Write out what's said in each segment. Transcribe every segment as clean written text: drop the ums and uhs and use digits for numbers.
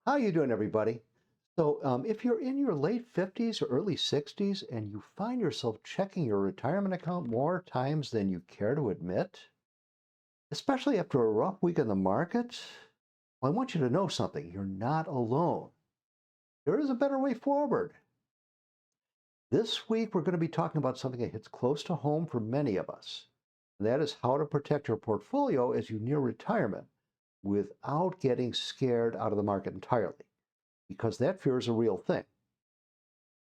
How you doing, everybody? So, if you're in your late 50s or early 60s and you find yourself checking your retirement account more times than you care to admit, especially after a rough week in the market, well, I want you to know something. You're not alone. There is a better way forward. This week, we're going to be talking about something that hits close to home for many of us. And that is how to protect your portfolio as you near retirement without getting scared out of the market entirely, because that fear is a real thing.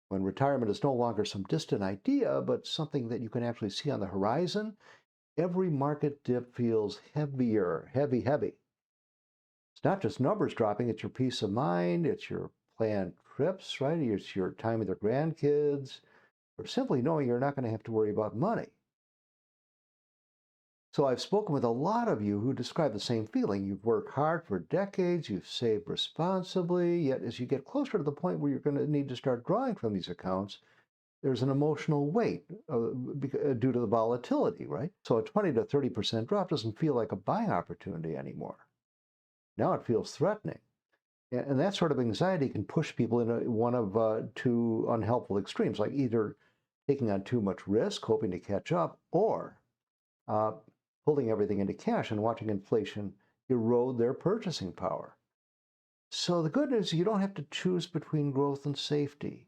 When retirement is no longer some distant idea, but something that you can actually see on the horizon, every market dip feels heavier, heavy, heavy. It's not just numbers dropping, it's your peace of mind, it's your planned trips, right? It's your time with your grandkids, or simply knowing you're not going to have to worry about money. So I've spoken with a lot of you who describe the same feeling. You've worked hard for decades, you've saved responsibly, yet as you get closer to the point where you're going to need to start drawing from these accounts, there's an emotional weight due to the volatility, right? So a 20 to 30% drop doesn't feel like a buying opportunity anymore. Now it feels threatening. And that sort of anxiety can push people into one of two unhelpful extremes, like either taking on too much risk, hoping to catch up, or uh, pulling everything into cash and watching inflation erode their purchasing power. So the good news is you don't have to choose between growth and safety.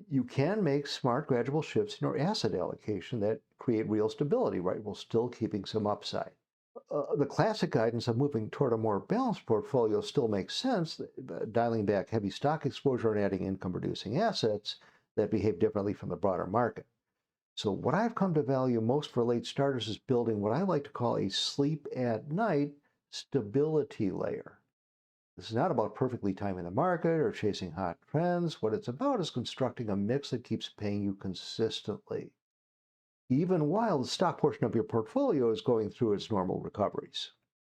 You can make smart gradual shifts in your asset allocation that create real stability, right, while still keeping some upside. The classic guidance of moving toward a more balanced portfolio still makes sense, dialing back heavy stock exposure and adding income producing assets that behave differently from the broader market. So, what I've come to value most for late starters is building what I like to call a sleep at night stability layer. This is not about perfectly timing the market or chasing hot trends. What it's about is constructing a mix that keeps paying you consistently, even while the stock portion of your portfolio is going through its normal recoveries.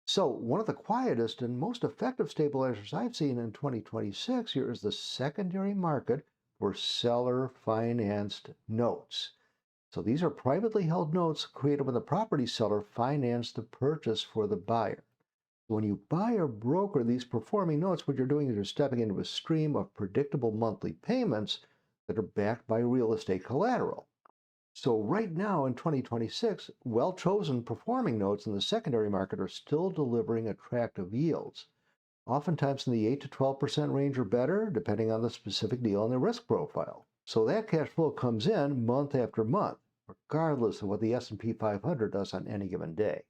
So, one of the quietest and most effective stabilizers I've seen in 2026 here is the secondary market for seller financed notes. So, these are privately held notes created when the property seller financed the purchase for the buyer. When you buy or broker these performing notes, what you're doing is you're stepping into a stream of predictable monthly payments that are backed by real estate collateral. So right now in 2026, well-chosen performing notes in the secondary market are still delivering attractive yields, oftentimes in the 8 to 12% range or better, depending on the specific deal and the risk profile. So that cash flow comes in month after month, regardless of what the S&P 500 does on any given day.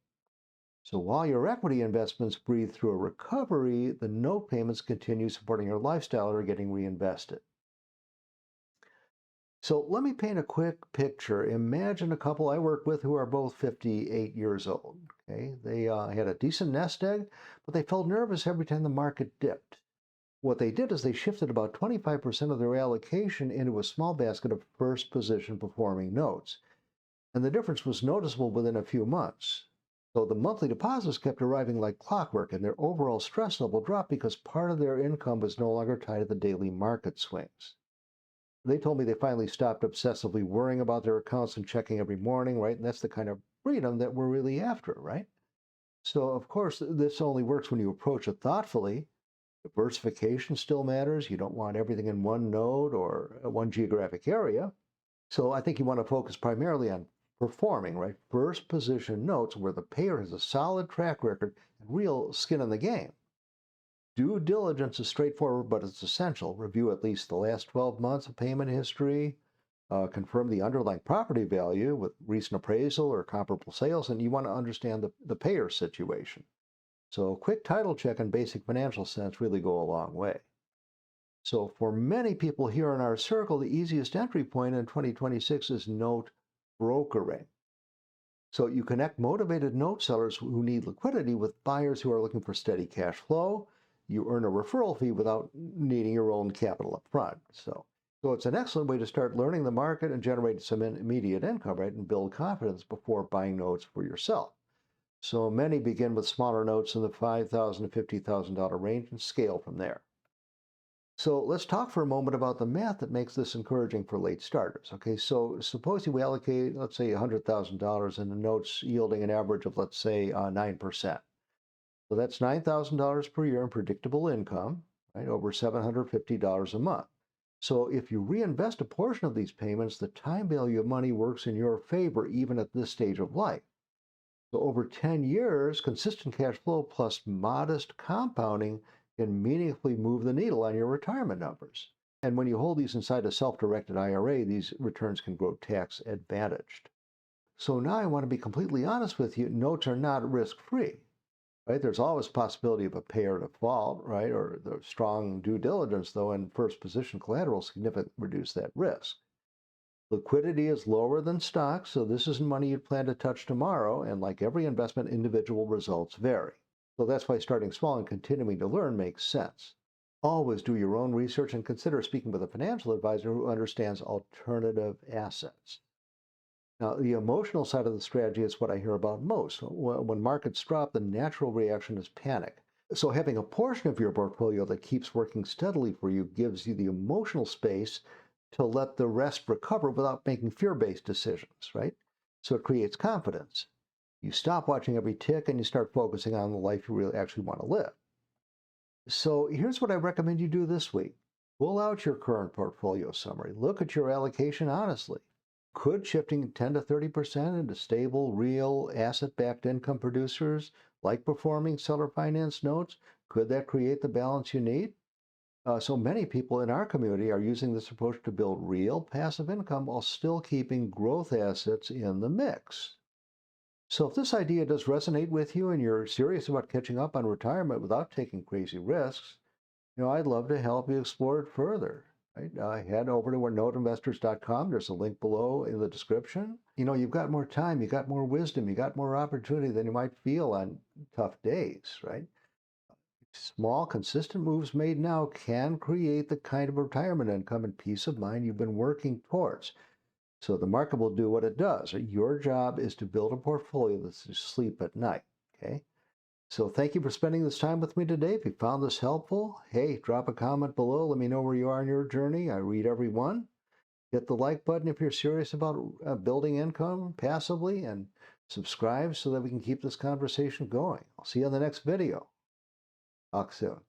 So while your equity investments breathe through a recovery, the note payments continue supporting your lifestyle or getting reinvested. So let me paint a quick picture. Imagine a couple I work with who are both 58 years old. Okay, they had a decent nest egg, but they felt nervous every time the market dipped. What they did is they shifted about 25% of their allocation into a small basket of first position performing notes. And the difference was noticeable within a few months. So the monthly deposits kept arriving like clockwork, and their overall stress level dropped because part of their income was no longer tied to the daily market swings. They told me they finally stopped obsessively worrying about their accounts and checking every morning, right? And that's the kind of freedom that we're really after, right? So, of course, this only works when you approach it thoughtfully. Diversification still matters. You don't want everything in one node or one geographic area. So I think you want to focus primarily on performing, right? First position notes where the payer has a solid track record and real skin in the game. Due diligence is straightforward, but it's essential. Review at least the last 12 months of payment history, confirm the underlying property value with recent appraisal or comparable sales, and you want to understand the payer situation. So a quick title check and basic financial sense really go a long way. So for many people here in our circle, the easiest entry point in 2026 is note brokering. So you connect motivated note sellers who need liquidity with buyers who are looking for steady cash flow. You earn a referral fee without needing your own capital up front. So it's an excellent way to start learning the market and generate some immediate income, right, and build confidence before buying notes for yourself. So many begin with smaller notes in the $5,000 to $50,000 range and scale from there. So let's talk for a moment about the math that makes this encouraging for late starters. Okay, so suppose you allocate, let's say, $100,000 in the notes yielding an average of, let's say, 9%. So that's $9,000 per year in predictable income, right? Over $750 a month. So if you reinvest a portion of these payments, the time value of money works in your favor even at this stage of life. So over 10 years, consistent cash flow plus modest compounding can meaningfully move the needle on your retirement numbers. And when you hold these inside a self-directed IRA, these returns can grow tax advantaged. So now I want to be completely honest with you, notes are not risk-free, right? There's always possibility of a payer default, right? Or the strong due diligence, though, and first position collateral significantly reduce that risk. Liquidity is lower than stocks, so this isn't money you'd plan to touch tomorrow, and like every investment, individual results vary. So that's why starting small and continuing to learn makes sense. Always do your own research and consider speaking with a financial advisor who understands alternative assets. Now, the emotional side of the strategy is what I hear about most. When markets drop, the natural reaction is panic. So having a portion of your portfolio that keeps working steadily for you gives you the emotional space to let the rest recover without making fear-based decisions, right? So it creates confidence. You stop watching every tick and you start focusing on the life you really actually want to live. So here's what I recommend you do this week. Pull out your current portfolio summary. Look at your allocation honestly. Could shifting 10 to 30% into stable, real, asset-backed income producers like performing seller finance notes, could that create the balance you need? So many people in our community are using this approach to build real passive income while still keeping growth assets in the mix. So if this idea does resonate with you and you're serious about catching up on retirement without taking crazy risks, I'd love to help you explore it further. Right? Head over to noteinvestors.com. There's a link below in the description. You've got more time, you got more wisdom, you got more opportunity than you might feel on tough days, right? Small, consistent moves made now can create the kind of retirement income and peace of mind you've been working towards. So the market will do what it does. Your job is to build a portfolio that's to sleep at night, okay? So thank you for spending this time with me today. If you found this helpful, hey, drop a comment below. Let me know where you are in your journey. I read every one. Hit the like button if you're serious about building income passively, and subscribe so that we can keep this conversation going. I'll see you on the next video. Talk soon.